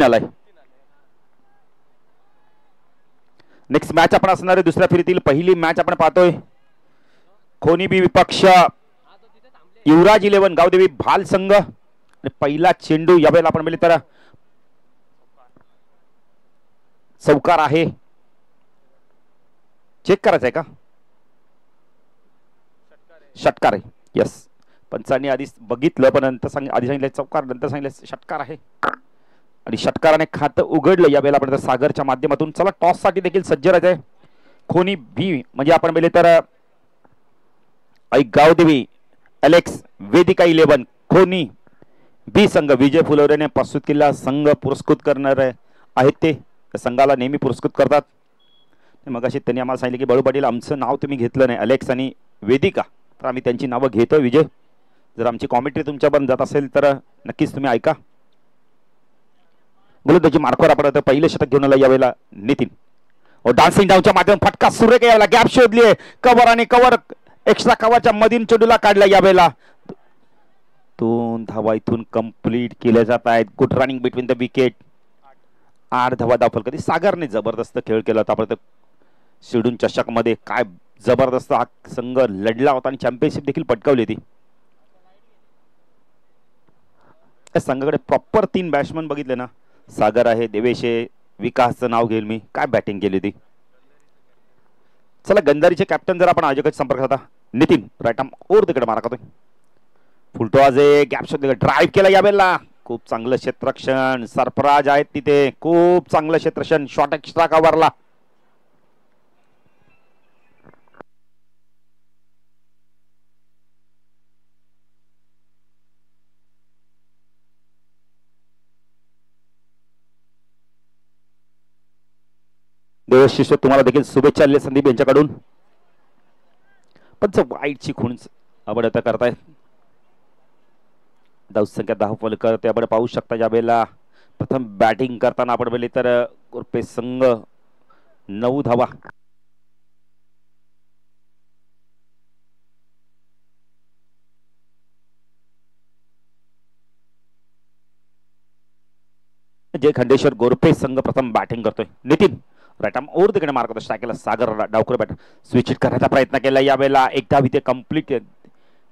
आलाय. Next match आपण असणार आहे दुसऱ्या फेरीतील पहिली मॅच आपण पाहतोय. खोनी बी विपक्ष युवराज 11 गावदेवी भाल संघ. पहिला चेंडू यावेळेला आपण मिळेल तर चौकार आहे. चेक करायचं आहे का? षटकार आहे. यस, पंचांनी आधी बघितलं पण नंतर आधी सांगितलं चौकार, नंतर सांगितलं षटकार आहे आणि षटकाराने खातं उघडलं यावेळेला आपण सागरच्या माध्यमातून. चला टॉस साठी देखील सज्ज राहायचंय. खोनी बी म्हणजे आपण मिळेल तर गावदेवी अलेक्स वेदिका 11 खोनी बी संघ विजय फुलवरेने प्रस्तुत केलेला संघ पुरस्कृत करणार आहेत. ते संघाला नेहमी पुरस्कृत करतात. मगाशी त्यांनी आम्हाला सांगितलं की बळू पाटील आमचं नाव तुम्ही घेतलं नाही, अलेक्स आणि वेदिका, तर आम्ही त्यांची नावं घेतोय. विजय, जर आमची कॉमेंट्री तुमच्यापर्यंत जात असेल तर नक्कीच तुम्ही ऐका. बोलून त्याची मार्कवर आपण पहिलं षटक घेऊन आला यावेळेला नितीन. डान्सिंग डाऊनच्या माध्यमातून फटका सुरेख यावेळेला गॅप शोधलीये. कव्हर आणि कव्हर एक्स्ट्रा कव्हरच्या मधील चेंडूला काढला यावेळेला. 2 धावा इथून कंप्लीट केल्या जात आहेत. Good running between the wicket. 8 धावा धावफल. कधी सागरने जबरदस्त खेळ केला होता. आपण शिडून चषक मध्ये काय जबरदस्त हा संघ लढला होता आणि चॅम्पियनशिप देखील पटकावली होती. त्या संघाकडे प्रॉपर 3 बॅट्समन बघितले ना, सागर आहे, देवेश आहे, विकासचं नाव घेईल मी, काय बॅटिंग केली होती. चला गंधारीचे कॅप्टन जर आपण आयोजकाच्या संपर्कात होता नितीन राईट आर्म ओर तिकडे मारा करतोय. फुलटॉस आहे, गॅप शोध ड्राईव्ह केला यावेळेला. खूप चांगलं क्षेत्ररक्षण, सरफराज आहेत तिथे, खूप चांगलं क्षेत्ररक्षण. Shot extra कव्हरला. देवेश शिष्य तुम्हाला देखील शुभेच्छा आल्या संदीप यांच्याकडून. पण वाईटची खूण आपण आता करताय. धावसंख्या 10 फलक ते आपण पाहू शकता. यावेळेला प्रथम बॅटिंग करताना आपण बोलले तर गुरपे संघ 9 धावा. जय खंडेश्वर गोरपे संघ प्रथम बॅटिंग करतोय. नितीन राईट आर्म ओर तिकडे मार्क करतो. केला सागर डावकर बॅट स्विच हिट करण्याचा प्रयत्न केला यावेळेला. एक धाव इथे कंप्लीट.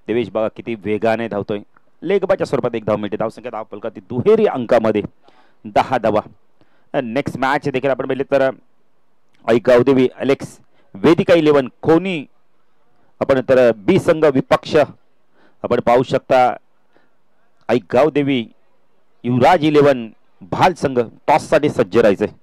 देवेश बघा किती वेगाने धावतोय. लेग बायच्या स्वरूपात 1 धाव मिळते. धावसंख्या 10 फलकात दुहेरी अंकामध्ये 10 धावा. नेक्स्ट मॅच देखील आपण बघितले तर गावदेवी अलेक्स वेदिका 11 खोनी आपण तर बी संघ विपक्ष आपण पाहू शकता. गावदेवी युवराज 11 भाल संघ. टॉस साठी सज्ज राहायचंय.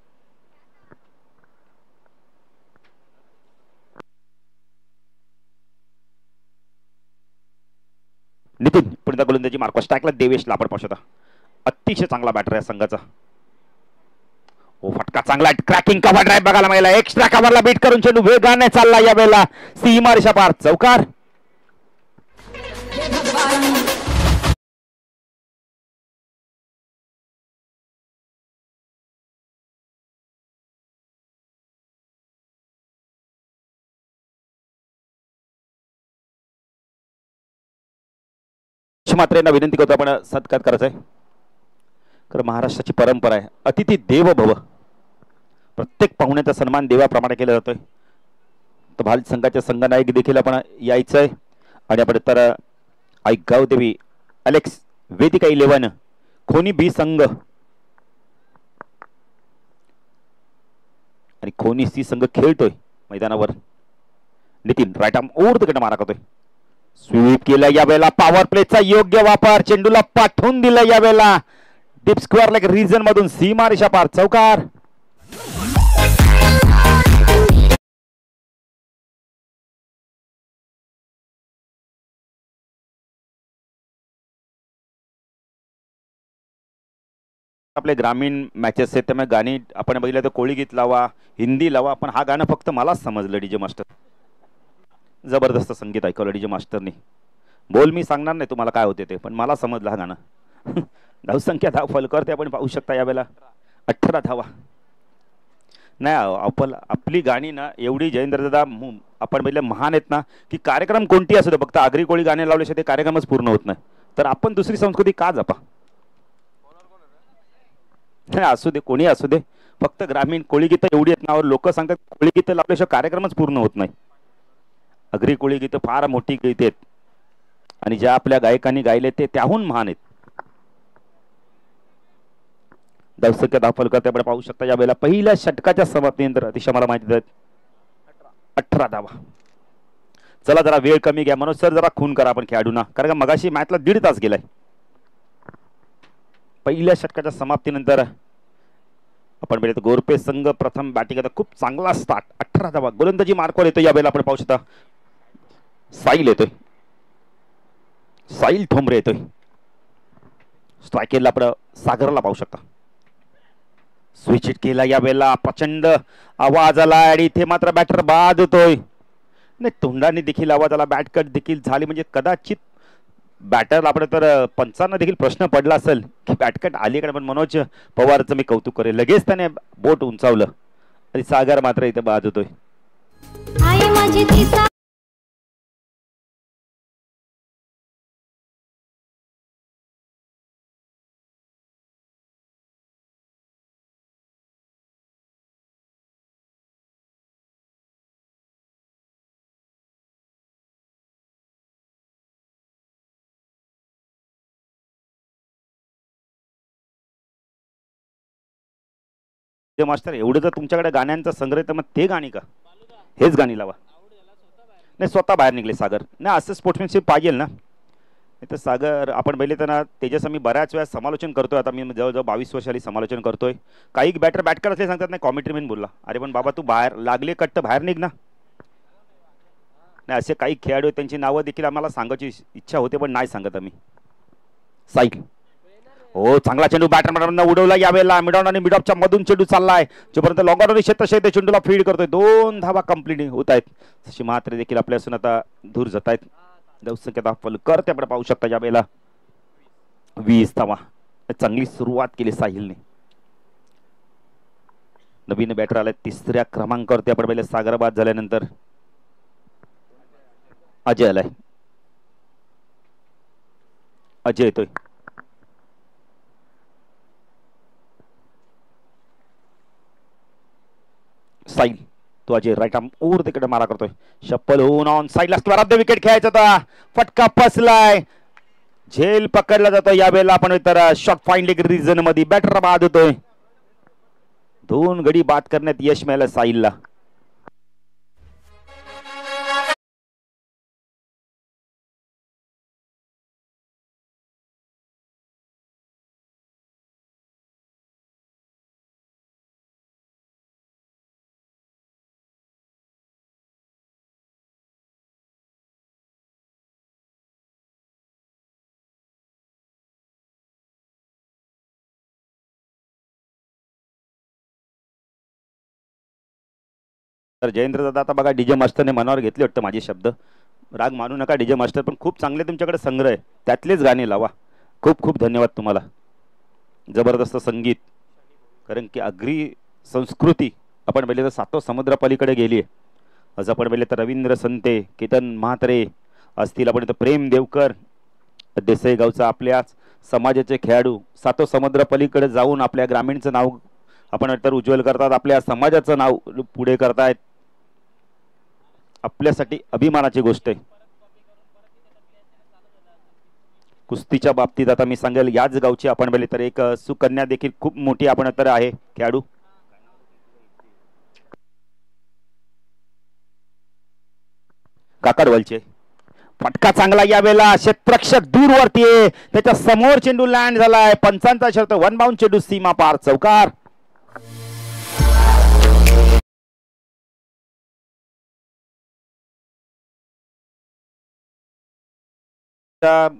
नितीन पुढे गोलंदाजी मार्क स्टॅकला देवेशला आपण पाहू शकता. अतिशय चांगला बॅटर आहे संघाचा. फटका चांगला क्रॅकिंग कव्हर ड्राईव्ह बघायला मिळाला. एक्स्ट्रा कव्हरला बीट करून चेंडू वेगाने चालला यावेळेला सीमा रेषा पार. चौकार. मात्र यांना विनंती करतो आपण सत्कार करायचा आहे. कारण महाराष्ट्राची परंपरा आहे अतिथी देव भव. प्रत्येक पाहुण्याचा सन्मान देवाप्रमाणे केला जातोय. तर भाल संघाच्या संघनायक देखील आपण यायचंय आणि आपण तर गावदेवी अलेक्स वेदिका 11 खोनी बी संघ आणि खोनी सी संघ खेळतोय मैदानावर. नितीन राईट आर्म ओर तिकडे मारा करतोय. स्वीप केला यावेळेला. पॉवर प्लेचा योग्य वापर. चेंडूला पाठवून दिला यावेळेला डीप स्क्वेअर लेग रिजन मधून सीमा रेषा पार. चौकार. आपले ग्रामीण मॅचेस आहेत त्यामुळे गाणी आपण बघितलं तर कोळी गीत लावा, हिंदी लावा, पण हा गाणं फक्त मलाच समजलं. डीजे मास्टर जबरदस्त संगीत ऐकवलं डीजे मास्टरनी. बोल मी सांगणार नाही तुम्हाला काय होते ते, पण मला समजलं हा गाणं. धावसंख्या 10 फलकर ते आपण पाहू शकता यावेळेला 18 धावा. नाही आपली गाणी ना एवढी जयेंद्रदादा आपण बघितलं महान आहेत ना की कार्यक्रम कोणती असू दे फक्त आगरी कोळी गाणे लावल्याशिवाय ते कार्यक्रमच पूर्ण होत नाही. तर आपण दुसरी संस्कृती का जपा. नाही असू दे, कोणी असू दे, फक्त ग्रामीण कोळी गीतं एवढी आहेत नावर लोक सांगतात कोळी गीतं लावल्याशिवाय कार्यक्रमच पूर्ण होत नाही. अगरी कोळी गीतं फार मोठी गीते आहेत आणि ज्या आपल्या गायकांनी गायले ते त्याहून महान आहेत. दर्शक दाखल करते आपण पाहू शकता या वेळेला पहिल्या षटकाच्या समाप्तीनंतर अतिशय मला माहिती आहेत 18 धावा. चला जरा वेळ कमी घ्या मनोज सर, जरा खून करा आपण खेळाडूंना, कारण का मगाशी मॅचला 1.5 तास गेलाय. पहिल्या षटकाच्या समाप्तीनंतर आपण बघितलं गोरपे संघ प्रथम बॅटिंग आता खूप चांगला स्टार्ट. 18 धावा गोलंदाजी मार्कवर येतो या वेळेला आपण पाहू शकता. साईल येतोय, साईल ठोंबरे येतोय. स्ट्रायकेला आपण सागरला पाहू शकता. स्विच हिट केला या वेळेला, प्रचंड आवाज आला आणि इथे मात्र बॅटर बाद होतोय. नाही तोंडाने देखील आवाज आला, बॅट कट देखील झाली, म्हणजे कदाचित बॅटरला आपण तर पंचांना देखील प्रश्न पडला असेल की बॅटकट आली का. पण मनोज पवारचं मी कौतुक करेल, लगेच त्याने बोट उंचावलं आणि सागर मात्र इथे बाद होतोय. मास्टर एवढं जर तुमच्याकडे गाण्यांचा संग्रह तर मग ते गाणी का, हेच गाणी लावा. नाही स्वतः बाहेर निघले सागर, नाही असं स्पोर्ट्समॅनशिप पाहिजे ना. तर सागर आपण पहिले तर ना तेजस मी बऱ्याच वेळा समालोचन करतोय, आता मी जवळजवळ 22 वर्षाली समालोचन करतोय. काही बॅटर बॅटकर असले सांगतात नाही कॉमेंट्री मॅन बोलला, अरे पण बाबा तू बाहेर लागले कट तर बाहेर निघ ना. नाही असे काही खेळाडू त्यांची नावं देखील आम्हाला सांगायची इच्छा होते पण नाही सांगत आम्ही. साईक हो चांगला चेंडू बॅटरमॅन उडवला यावेळेला, मिडॉन आणि मिडॉपच्या मधून चेंडू चाललाय जोपर्यंत लॉंगर आणि क्षेत्रशः ते चेंडूला फीड करतोय. 2 धावा कंप्लीट होत आहेत. तशी मात्र देखील आपल्यासून आता दूर जात आहेत. धावसंख्या दाखल करते आपण पाहू शकता यावेळेला 20 धावा. चांगली सुरुवात केली साहिलने. नवीन बॅटर आलाय 3ऱ्या क्रमांकावरती आपण पहिले सागरबाद झाल्यानंतर अजय आलाय. अजय येतोय. साईल तो अजय राईट आर्म ओव्हर तिकडे मारा करतोय. शप्पल होऊन ऑन साईडला स्वराध्य विकेट खेळायचा होता, फटका फसलाय, झेल पकडला जातो या वेळेला. आपण तर शॉट फाईन रिजन मध्ये बॅटर बाद होतोय. 2 गडी बाद करण्यात यश मिळालं साईलला. तर जयेंद्र दादा आता बघा डीजे मास्टरने मनावर घेतले वाटतं माझे शब्द, राग मानू नका डीजे मास्टर, पण खूप चांगले तुमच्याकडे संग्रह आहे, त्यातलेच गाणे लावा. खूप खूप धन्यवाद तुम्हाला. जबरदस्त संगीत, कारण की आगरी संस्कृती आपण पहिले तर 7 समुद्र पलीकडे गेली आहे. आज आपण पहिले तर रवींद्र संते, केतन म्हात्रे असतील, आपण तर प्रेम देवकर देसाई गावचा आपल्याच समाजाचे खेळाडू 7 समुद्र पलीकडे जाऊन आपल्या ग्रामीणचं नाव आपण तर उज्ज्वल करतात, आपल्या समाजाचं नाव पुढे करतायत. आपल्यासाठी अभिमानाची गोष्ट आहे. कुस्तीच्या बाबतीत आता मी सांगेल याच गावची आपण पहिले तर एक सुकन्या देखील खूप मोठी आपण तर आहे खेळाडू. काकडवलचे फटका चांगला या वेळेला, क्षेत्ररक्षक दूरवरती आहे, त्याच्या समोर चेंडू लँड झालाय. पंचांचा शर्त 1 बाउंड चेंडू सीमा पार चौकार.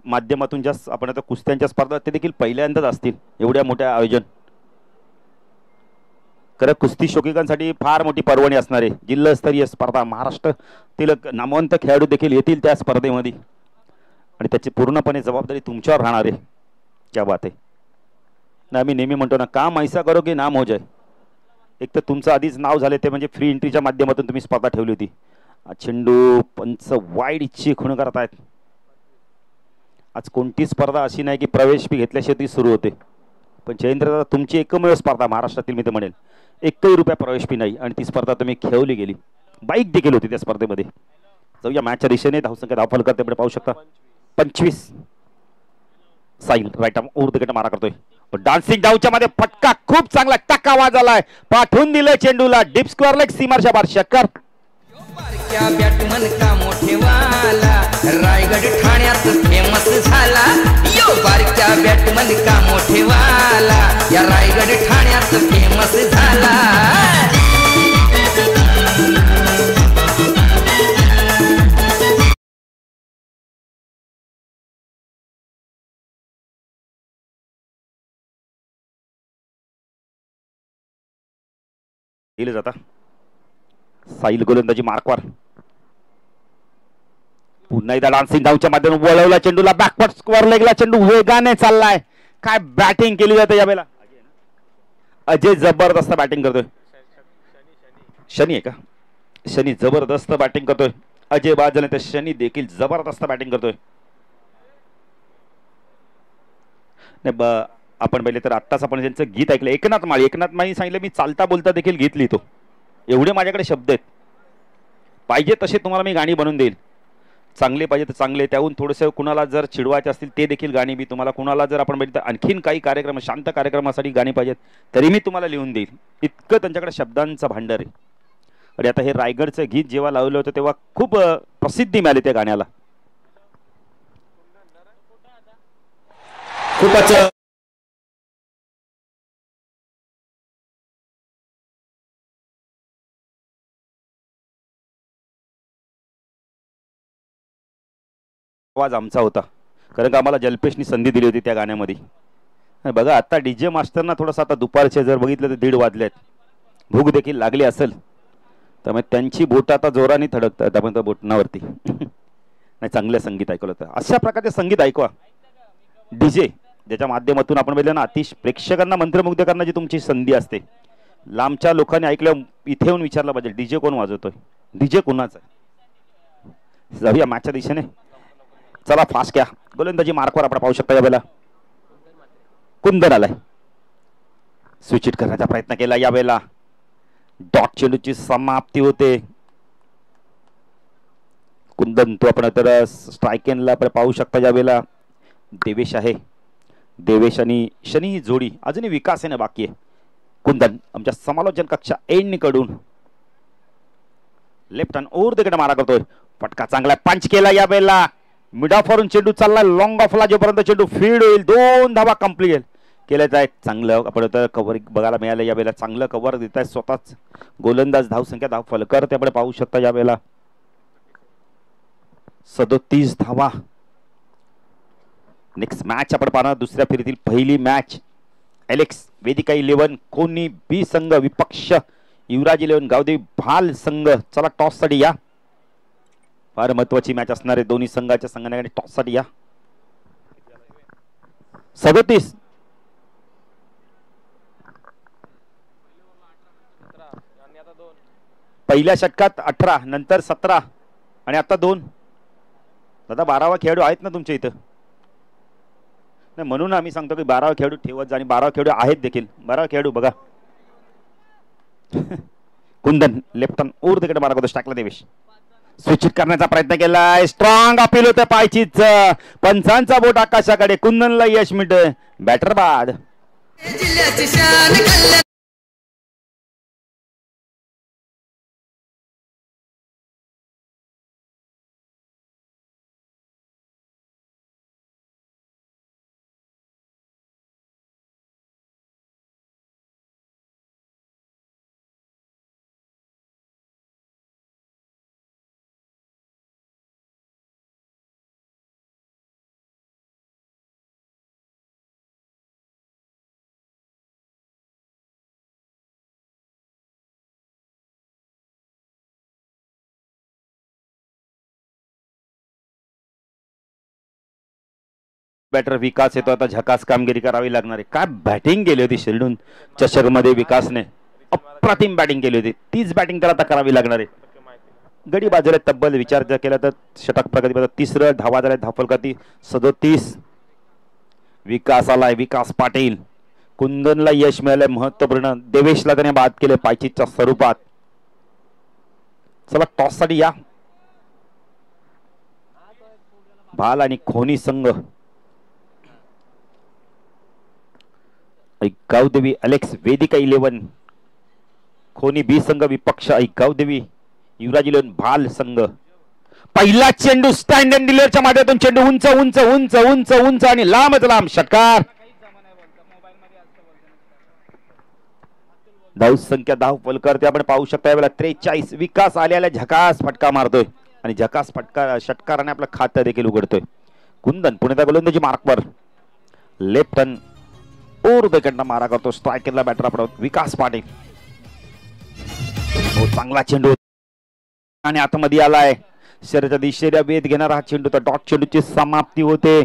माध्यमातून ज्या आपण आता कुस्त्यांच्या स्पर्धा ते देखील पहिल्यांदाच असतील एवढ्या मोठ्या आयोजन. खरं कुस्ती शौकिकांसाठी फार मोठी पर्वणी असणार आहे. जिल्हास्तरीय स्पर्धा, महाराष्ट्रातील नामवंत खेळाडू देखील येतील त्या स्पर्धेमध्ये आणि त्याची पूर्णपणे जबाबदारी तुमच्यावर राहणार आहे. क्या बात आहे ना. आम्ही नेहमी म्हणतो ना, काम ऐसा करो की नाम हो जाए. एक तर तुमचं आधीच नाव झाले ते म्हणजे फ्री एंट्रीच्या माध्यमातून तुम्ही स्पर्धा ठेवली होती. चेंडू पंच वाईड इच्छी खूण करतायत. आज कोणती स्पर्धा अशी नाही की प्रवेश फी घेतल्याशिवाय ती सुरू होते. पण जयेंद्र तुमची एकमेव स्पर्धा महाराष्ट्रातील मी तर म्हणेल, एकही रुपया प्रवेश फी नाही आणि ती स्पर्धा तुम्ही खेळवली गेली. बाईक देखील होती त्या स्पर्धेमध्ये. जाऊया मॅचच्या दिशेने. धावसंख्या धावफल करते पाहू शकता 25. Sahil right arm over the wicket मारा करतोय. डान्सिंग डाऊच्या मध्ये फटका खूप चांगला टक्का आवाज आलाय. पाठवून दिलं चेंडूला डीप स्क्वेअर लेग सीमारच्या बाहेर षटकार. क्या बॅटमन का मोठेवाला रायगड ठाण्यात फेमस झाला. यो बारक्या बॅटमन का मोठेवाला या रायगड ठाण्यात फेमस झाला. दिले जाता साहिल गोलंदाजी मार्कवर. पुन्हा एकदा डान्सिंग डाऊच्या माध्यमातून वळवला चेंडूला बॅकवर्ड स्क्वेअर लेगला चेंडू वेगाने चाललाय. काय बॅटिंग केली जाते यावेळेला. अजय जबरदस्त बॅटिंग करतोय. शनी आहे का? शनी जबरदस्त बॅटिंग करतोय. अजय बाजूने तर शनी देखील जबरदस्त बॅटिंग करतोय. आपण पहिले तर आत्ताच आपण त्यांचं गीत ऐकलं एकनाथ माळी. एकनाथ माळी सांगितलं मी चालता बोलता देखील गीत लिहितो. एवढे माझ्याकडे शब्द आहेत. पाहिजे तसे तुम्हाला मी गाणी बनवून देईल. चांगले पाहिजे तर चांगले, त्याहून थोडंसं कुणाला जर चिडवायचे असतील ते देखील गाणी मी तुम्हाला, कुणाला जर आपण बघितलं आणखीन काही कार्यक्रम शांत कार्यक्रमासाठी गाणी पाहिजेत तरी मी तुम्हाला लिहून देईल. इतकं त्यांच्याकडे शब्दांचा भांडार आहे. आणि आता हे रायगडचं गीत जेव्हा लावलं होतं तेव्हा खूप प्रसिद्धी मिळाली त्या गाण्याला. खूपच आवाज आमचा होता, कारण का आम्हाला जल्पेशनी संधी दिली होती त्या गाण्यामध्ये. बघा आता डीजे मास्टरना थोडासा आता दुपारचे जर बघितलं तर 1:30 वाजलेत, भूक देखील लागली असेल, त्यामुळे त्यांची बोट आता जोराने थडकतात आपण त्या बोटनावरती. नाही चांगलं संगीत ऐकलं होतं. अशा प्रकारचे संगीत ऐकवा डीजे, ज्याच्या माध्यमातून आपण बघितलं ना अतिशय प्रेक्षकांना मंत्रमुग्ध करण्याची तुमची संधी असते. लांबच्या लोकांनी ऐकलं इथे येऊन विचारलं पाहिजे डीजे कोण वाजवतोय, डीजे कोणाचा आहे. जाऊया मॅचच्या दिशेने. चला फास्ट घ्या. गोलंदाजी मार्कवर आपण पाहू शकता यावेळेला कुंदन आलाय. स्विच हिट करण्याचा प्रयत्न केला यावेळेला. डॉट चेंडूची समाप्ती होते. कुंदन तो आपण तर स्ट्राईक एंडला आपण पाहू शकता यावेळेला देवेश आहे. देवेश आणि शनी ही जोडी अजूनही विकास आहे ना बाकी आहे. कुंदन आमच्या समालोचन कक्षा एंडकडून left hand over the wicket मारा करतोय. फटका चांगला पंच केला यावेळेला. मिड ऑफ वरून चेंडू चालला लॉंग ऑफला, जोपर्यंत चेंडू फील्ड होईल 2 धावा कंप्लीट केल्याच आहे. चांगलं आपण तर कव्हर बघायला मिळालं यावेळेला. चांगलं कव्हर देत आहे स्वतःच गोलंदाज. धावसंख्या धाव फलकर ते आपण पाहू शकता यावेळेला 37 धावा. नेक्स्ट मॅच आपण पाहणार दुसऱ्या फेरीतील पहिली मॅच. एलेक्स वेदिका 11 कोणी बी संघ विपक्ष युवराज 11 गावदेवी भाल संघ. चला टॉस साठी या. फार महत्वाची मॅच असणार आहे. दोन्ही संघाच्या संघाने टॉस साठी या. 37 पहिल्या षटकात 18 नंतर 17 आणि आता 2. दादा 12वा खेळाडू आहेत ना तुमच्या इथं. नाही म्हणून आम्ही सांगतो की 12वा खेळाडू ठेवत जा आणि 12वा खेळाडू आहेत देखील. 12वा खेळाडू बघा. Kundan left hand over the wicket मारा करतो. टाकला देवेश. स्विच करण्याचा प्रयत्न केलाय. स्ट्रॉंग अपील होतं पायचीच. पंचांचा बोट आकाशाकडे. कुंदनला यश मिळतंय. बॅटर बाद. बॅटर विकास येतो. आता झकास कामगिरी करावी लागणार आहे. काय बॅटिंग केली होती शिल्डून चषक मध्ये विकासने. अप्रतिम बॅटिंग केली होती. तीच बॅटिंग त्याला आता करावी लागणार आहे. गडी बाजूला तब्बल विचार जर केला तर षटक प्रगती 3 धावा झाल्या. धावफलकाती 37. विकास आलाय. विकास पाटील कुंदनला यश मिळालंय महत्वपूर्ण. देवेशला त्याने बाद केले पायचीच्या स्वरूपात. चला टॉस साठी या. भाल आणि खोनी संघ. गावदेवी अलेक्स वेदिका 11. खोनी बी संघ विपक्ष गावदेवी. युवराज 11 भाल संघ. पहिला चेंडू स्टँड अँड डिलिव्हरच्या माध्यमातून चेंडू उंच उंच उंच उंच उंच आणि लांबच लांब षटकार. धाव संख्या धाव फलकर आपण पाहू शकता. यावेळेला 43. विकास आलेला झकास फटका मारतोय आणि झकास फटका षटकाराने आपलं खातं देखील उघडतोय. कुंदन पुण्याचा गोलंदाजी मार्कवर. लेफ्ट हँड ऊर्ध्वकडनं मारा करतो. स्ट्रायकरला बॅटर आपण विकास पाटील. चांगला चेंडू आणि आतमध्ये आलाय. शरीराच्या दिशेला वेध घेणारा हा चेंडू. तर डॉट चेंडूची समाप्ती होते.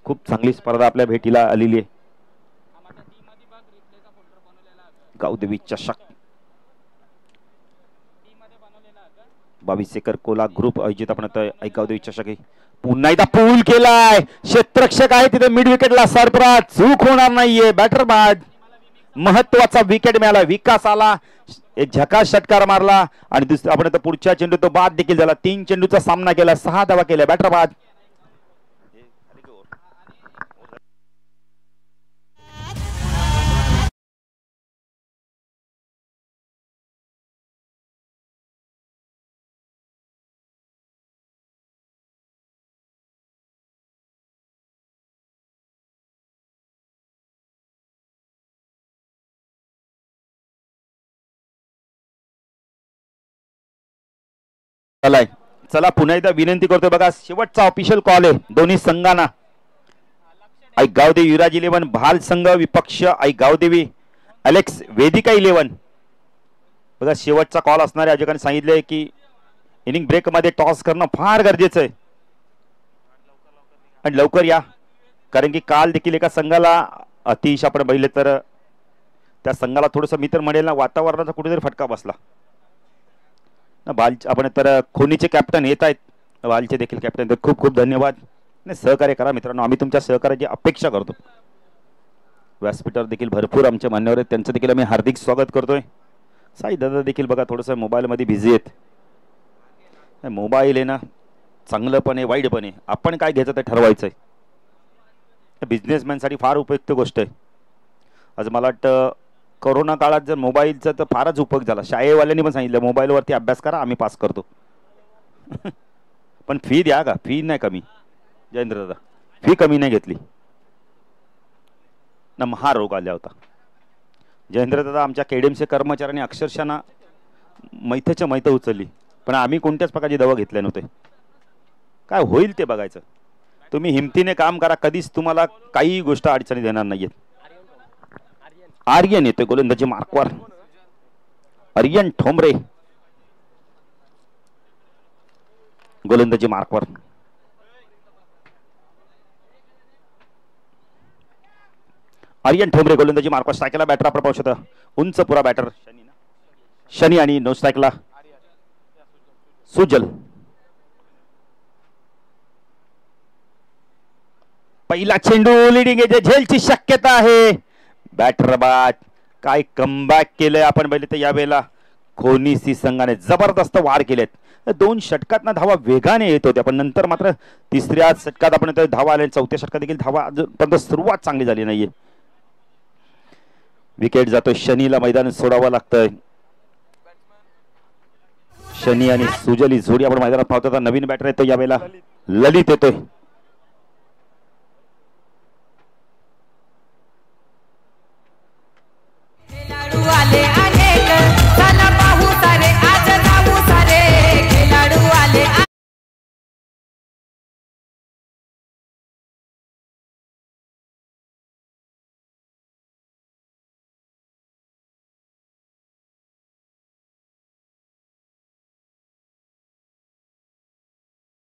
खूप चांगली स्पर्धा आपल्या भेटीला आलेली आहे. गावदेवी चषक 22 एकर कोला ग्रुप आयोजित आपण गावदेवी चषक आहे. पुन्हा एकदा पूल केलाय. क्षेत्ररक्षक आहे तिथे मिड विकेटला. सरफराज चूक होणार नाहीये. बॅटर बाद. महत्वाचा विकेट मिळाला. विकास आला. एक झकास षटकार मारला आणि दुसरा आपण पुढच्या चेंडू तो बाद देखील झाला. 3 चेंडूचा सामना केला. 6 धावा केल्या. बॅटर बाद. चला पुन्हा एकदा विनंती करतोय बघा. शेवटचा ऑफिशियल कॉल आहे दोन्ही संघांना. गावदेवी युवराज 11 भाल संघ विपक्ष गावदेवी अलेक्स वेदिका 11. बघा शेवटचा कॉल असणाऱ्या आयोजकांनी सांगितले की इनिंग ब्रेक मध्ये टॉस करणं फार गरजेचं आहे आणि लवकर या. कारण की काल देखील एका संघाला अतिश आपण बघितले तर त्या संघाला थोडस मी तर म्हणेल ना वातावरणाचा कुठेतरी फटका बसला. बाल आपण तर खोनीचे कॅप्टन येत आहेत. बालचे देखील कॅप्टन. खूप खूप धन्यवाद. सहकार्य करा मित्रांनो. आम्ही तुमच्या सहकार्याची अपेक्षा करतो. व्यासपीठावर देखील भरपूर आमचे मान्यवर आहेत. त्यांचं देखील आम्ही हार्दिक स्वागत करतोय. साई दादा देखील बघा थोडंसं मोबाईलमध्ये बिझी आहेत. मोबाईल आहे ना चांगलं पण आहे वाईट पण आहे. आपण काय घ्यायचं ते ठरवायचं आहे. बिझनेसमॅनसाठी फार उपयुक्त गोष्ट आहे. आज मला वाटतं कोरोना काळात जर मोबाईलचा तर फारच उपयोग झाला. शाळेवाल्यांनी पण सांगितलं मोबाईलवरती अभ्यास करा आम्ही पास करतो. पण फी द्या का. फी नाही कमी. जयेंद्र दादा फी कमी नाही घेतली ना. महारोग आला होता. जयेंद्र दादा आमच्या केडीएमचे कर्मचाऱ्यांनी अक्षरशः मैथच्या मैथ उचलली. पण आम्ही कोणत्याच प्रकारची दवा घेतल्या नव्हते. काय होईल ते बघायचं. तुम्ही हिमतीने काम करा. कधीच तुम्हाला काही गोष्ट अडचणी देणार नाहीयेत. आर्यन येतोय गोलंदाजी मार्कवर. आर्यन ठोंबरे गोलंदाजी मार्कवर. आर्यन ठोंबरे गोलंदाजी मार्कवर. स्ट्रायकला बॅटर आपण पाहू शकता. उंच पुरा बॅटर शनी आणि नो स्ट्रायकला सुजल. पहिला चेंडू लिडिंग एज झेलची शक्यता आहे. बॅटर बाद. काय कमबॅक केलंय आपण पहिले तर यावेळेला खोनी सी संघाने जबरदस्त वार केलेत. 2 षटकात ना धावा वेगाने येत होत्या पण नंतर मात्र तिसऱ्या षटकात आपण धावा आले. 4थ्या षटकात देखील धावा अजून सुरुवात चांगली झाली नाहीये. विकेट जातोय. शनीला मैदान सोडावं लागतंय. शनी आणि सुजल ही जोडी आपण मैदानात पाहतो. नवीन बॅटर येतो यावेळेला ललित येतोय.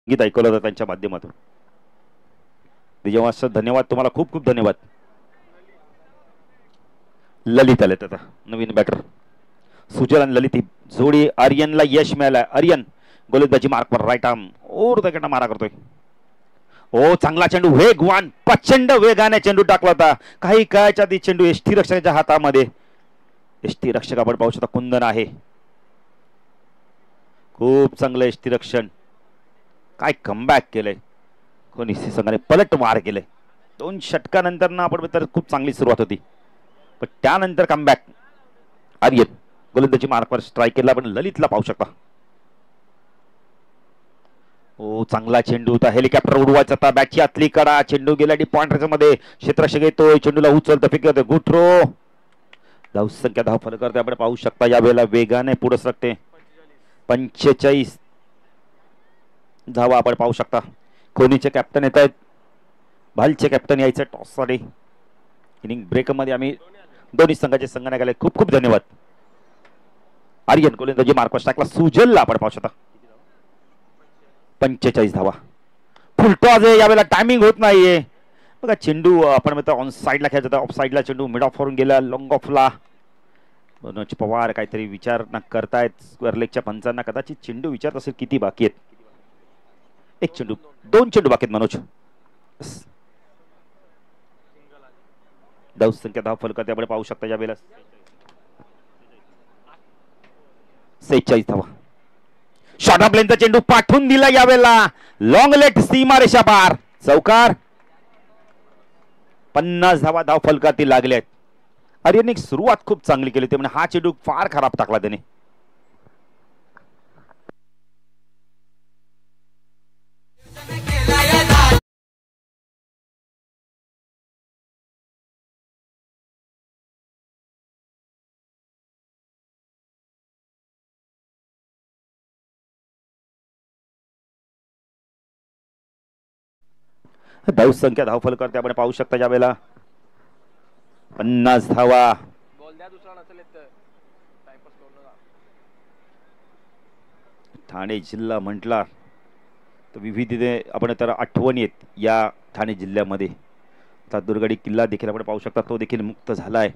गीत ऐकवलं जातं त्यांच्या माध्यमातून. विजयवास धन्यवाद तुम्हाला. खूप खूप धन्यवाद. ललित आलेत आता नवीन बॅटर. सुजल आणि ललित जोडी. आर्यनला यश मिळालंय. आर्यन गोलंदाजी मार्कवर राईट आर्म ओर मारा करतोय. ओ चांगला चेंडू, वेगवान, प्रचंड वेगाने चेंडू टाकला होता. काही काळाच्या आधी चेंडू यष्टी रक्षकाच्या हातामध्ये. यष्टी रक्षक आपण पाहू शकता कुंदन आहे. खूप चांगलं यष्टी रक्षण. काय कमबॅक केलंय कोणी संघाने, पलट वार केलंय. 2 षटकानंतर ना आपण तर खूप चांगली सुरुवात होती, पण त्यानंतर कमबॅक. आर्यन गोलंदाजी मार्कवर स्ट्राईक केला, पण ललितला पाहू शकता. ओ चांगला चेंडू होता, हेलिकॉप्टर उडवायचा होता, बॅटची आतली कडा, चेंडू गेला डी पॉइंटच्या मध्ये. क्षेत्ररक्षक येतोय, चेंडूला उचलतं, फेकतोय, गुड थ्रो. धावसंख्या धाव फलक आपण पाहू शकता यावेळेला वेगाने पुढे सरकते. 45 धावा आपण पाहू शकता. कोणीचे कॅप्टन येत आहेत, भालचे कॅप्टन यायचे टॉस साठी. इनिंग ब्रेक मध्ये आम्ही दोन्ही संघाचे संघनायक आले, खूप खूप धन्यवाद. आर्यन गोलंदाजी मार्कवर टाकला, सुजलला आपण पाहू शकता. 45 धावा. फुलटॉस आहे यावेळेला, टायमिंग होत नाहीये बघा. चेंडू आपण म्हणतो ऑन साईडला खेळायचा होता, ऑफ साईडला चेंडू मिड ऑफ वरून गेला, लॉंग ऑफला. मनोज पवार काहीतरी विचार न करतायत स्क्वेअरलेगच्या पंचांना, कदाचित चेंडू विचारत असेल किती बाकी आहेत. 1 चेंडू, 2 चेंडू बाकी आहेत मनोज. धावसंख्या धाव फलकात आपण पाहू शकता यावेळेला 46 धावा. शॉर्ट ऑफ लेनचा चेंडू पाठवून दिला यावेळेला, लॉंग लेट सीमा रेषा पार, चौकार. 50 धावा धाव फलकातील लागले आहेत. आर्यनने सुरुवात खूप चांगली केली होती, म्हणजे हा चेंडू फार खराब टाकला त्याने. धावसंख्या धाव फलकात आपण पाहू शकता यावेळेला 50 धावा. ठाणे जिल्हा म्हटला तर विविधते आपण तर आठवणी आहेत या ठाणे जिल्ह्यामध्ये. आता दुर्गडी किल्ला देखील आपण पाहू शकता, तो देखील मुक्त झालाय.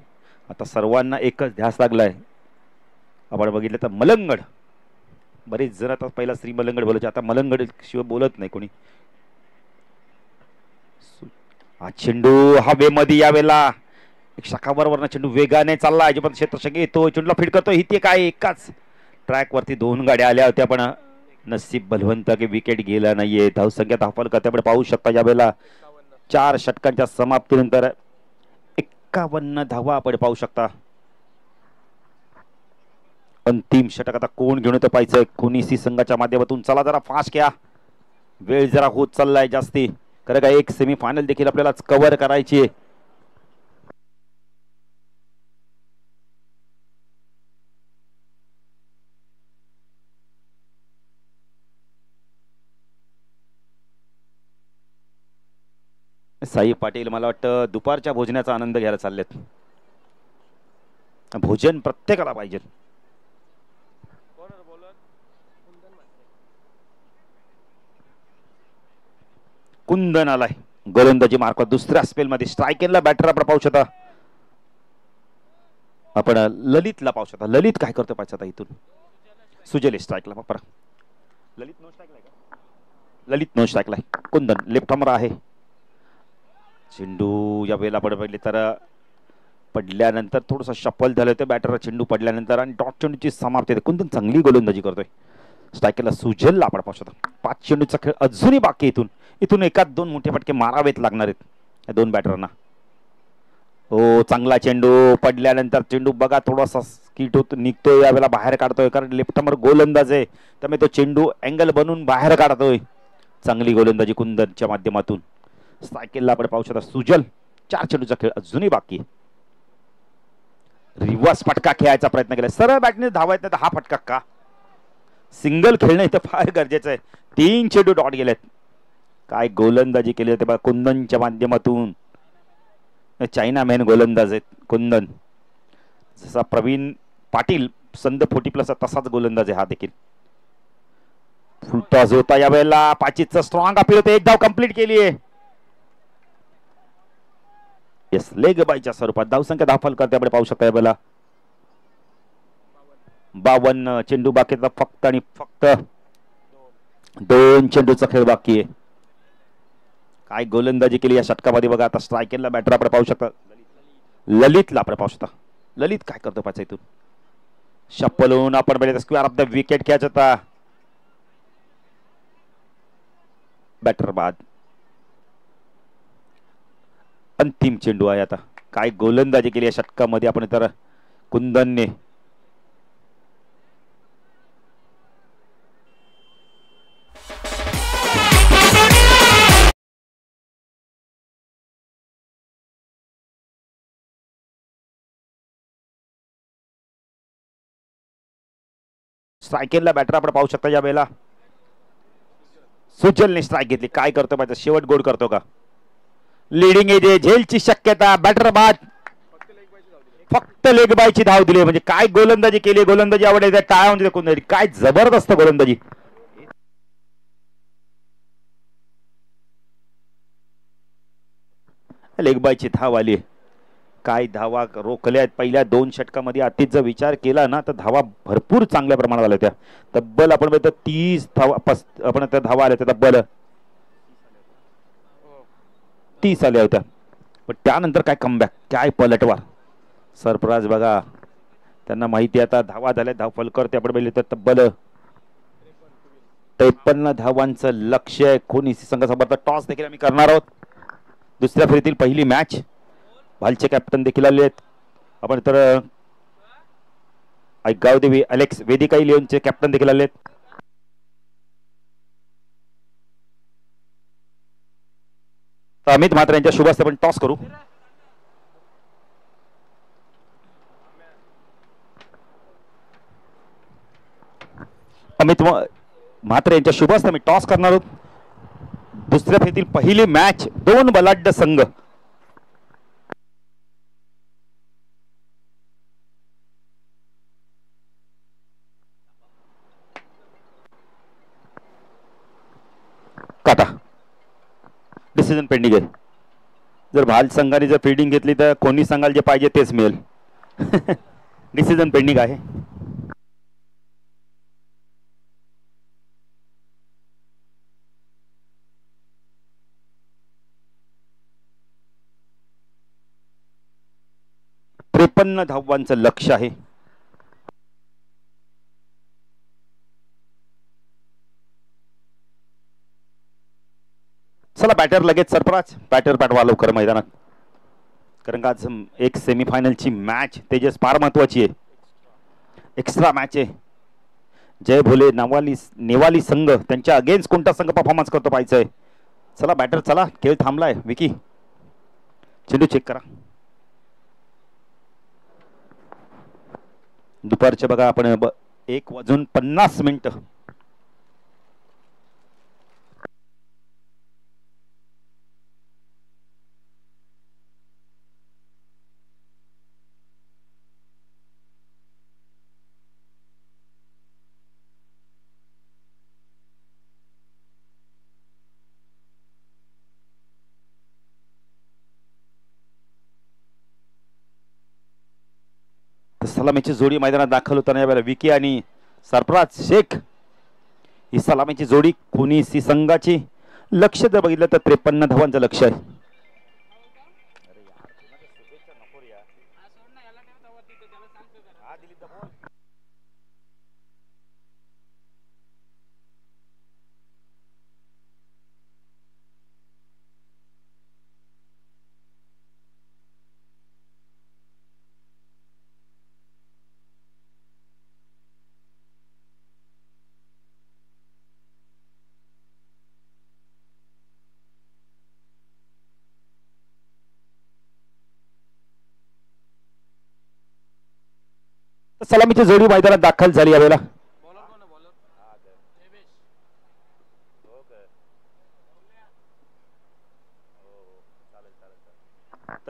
आता सर्वांना एकच ध्यास लागलाय. आपण बघितलं तर मलंगड, बरेच जण आता पहिला श्री मलंगड बोलायचे, आता मलंगड शिवाय बोलत नाही कोणी. हा चेंडू हवेमध्ये यावेळेला एक शाखाबरोबर चेंडू वेगाने चालला, अजिबात क्षेत्ररक्षक येतो, चेंडूला फीड करतो. इथे काय एकाच ट्रॅक वरती 2 गाड्या आल्या होत्या, पण नसीब बलवंत की विकेट गेला नाहीये. धावसंख्या धावफल करते आपण पाहू शकता यावेळेला 4 षटकांच्या समाप्तीनंतर 51 धावा आपण पाहू शकता. अंतिम षटक आता कोण घेऊन येतं पाहायचंय, कोणीसी संघाच्या माध्यमातून. चला जरा फास्ट घ्या, वेळ जरा होत चाललाय जास्ती. खरं का एक सेमीफायनल देखील आपल्याला कव्हर करायची आहे. साई पाटील मला वाटतं दुपारच्या भोजनाचा आनंद घ्यायला चाललेत. भोजन प्रत्येकाला पाहिजे. कुंदन आलाय गोलंदाजी मार्फत दुसऱ्या स्पेल मध्ये. स्ट्रायकेनला बॅटर आपण पाहू शकता. आपण ललितला पाहू शकता. ललित काय करतो पाहिजे आता इथून. सुजले स्ट्राईकला वापरा. ललित नो स्ट्राईकला का? ललित नो स्ट्राईकला. कुंदन लेफ्ट आर्मर आहे. चेंडू या वेळेला आपण बघितले तर पडल्यानंतर थोडंसं शफल झालं होतं बॅटर. चेंडू पडल्यानंतर आणि डॉट चेंडूची समाप्ती. कुंदन चांगली गोलंदाजी करतोय. स्ट्रायकरला सुजलला आपण पाहू शकता. 5 चेंडूचा खेळ अजूनही बाकी. इथून एकाच 2 मोठे फटके मारावेत लागणार आहेत या 2 बॅटरना. हो चांगला चेंडू पडल्यानंतर चेंडू बघा थोडासा स्किट होतो, निघतोय यावेळेला बाहेर काढतोय, कारण लेफ्ट आर्मर गोलंदाज आहे त्यामुळे तो चेंडू अँगल बनवून बाहेर काढतोय. चांगली गोलंदाजी कुंदनच्या माध्यमातून. स्ट्रायकरला आपण पाहू शकता. सुजल 4 चेंडूचा खेळ अजूनही बाकी. रिव्हर्स फटका खेळायचा प्रयत्न केला. सरळ बॅटने धावायचं तर हा फटका का. सिंगल खेळणं इथं फार गरजेचं आहे. 3 चेंडू डॉट गेलेत. काय गोलंदाजी केली होती बघा कुंदनच्या माध्यमातून. चायना मॅन गोलंदाज आहेत कुंदन. जसा प्रवीण पाटील संद 40+ तसाच गोलंदाज आहे हा देखील. फुलटॉस होता यावेळेला. 5चा स्ट्रॉंग अपील होते. 1 धाव कंप्लीट केली आहे. येस लेग बायच्या स्वरूपात. धावसंख्या धावफल करते आपण पाहू शकता यावेळेला 52 चेंडू बाकी. फक्त आणि फक्त 2 चेंडूचा खेळ बाकी आहे. काय गोलंदाजी केली या षटकामध्ये बघा. आता स्ट्रायकेलला बॅटर आपण पाहू शकता, ललितला आपण पाहू शकता. ललित काय करतो पाच इथून शप्पलून आपण पहिले square of the wicket catch होता. बॅटर बाद. अंतिम चेंडू आहे. आता काय गोलंदाजी केली या षटकामध्ये आपण तर कुंदनने. स्ट्रायकेलला बॅटर आपण पाहू शकता या वेळेला. सुजलने स्ट्राईक घेतली. काय करतो पाहिजे, शेवट गोड करतो का. लीडिंग एज झेलची शक्यता. बॅटर बाद. फक्त लेग बायची धाव दिली. म्हणजे काय गोलंदाजी केली. गोलंदाजी आवडते टाळ्या म्हणजे कुंदन. काय जबरदस्त गोलंदाजी. लेग बायची धाव आली. काय धावा रोखल्या पहिल्या 2 षटकामध्ये. अतिच जर विचार केला ना तर धावा भरपूर चांगल्या प्रमाणात आल्या. त्या तब्बल आपण बघतो 30 धावा आपण त्या धावा आल्या त्या तब्बल 30 आल्या होत्या. पण त्यानंतर काय कमबॅक, काय पलटवार. सरफराज बघा, त्यांना माहिती आता धावा झाल्या. धाव फलकर आपण पहिले तर तब्बल 53 धावांचं लक्ष्य आहे. कोणी संघासोबत टॉस देखील आम्ही करणार आहोत. दुसऱ्या फेरीतील पहिली मॅच. भालचे कॅप्टन देखील आले आहेत. आपण तर गावदेवी अलेक्स वेदिकाई लिओनचे कॅप्टन देखील आले आहेत. अमित म्हात्रे यांच्या शुभ हस्ते आपण टॉस करू. अमित म्हात्रे यांच्या शुभ हस्ते आम्ही टॉस करणार आहोत. दुसऱ्या फेरीतील पहिली मॅच. 2 बलाढ्य संघ. काटा डिसिजन पेंडिंग आहे. जर भाल संघाने जर फिल्डिंग घेतली तर कोणी सांगाल जे पाहिजे तेच मिळेल. डिसिजन पेंडिंग आहे. त्रेपन्न धावांचं लक्ष्य आहे. चला बॅटर लगेच सरफराज. बॅटर पाठवा लवकर मैदानात. कारण का आज एक सेमीफायनलची मॅच तेजस फार महत्वाची आहे. एक्स्ट्रा मॅच आहे. जय भोले नेवाली संघ त्यांच्या अगेन्स्ट कोणता संघ परफॉर्मन्स करतो पाहायचंय. चला बॅटर चला. खेळ थांबलाय. विकी चेंडू चेक करा. दुपारचे बघा आपण 1:50 सलामीची जोडी मैदानात दाखल होताना यावेळेला विकी आणि सरफराज शेख ही सलामीची जोडी. कोणी सी संघाची लक्ष जर बघितलं तर 53 धावांचं लक्ष आहे. सलामीची जोडी मैदानात दाखल झाली यावेळेला.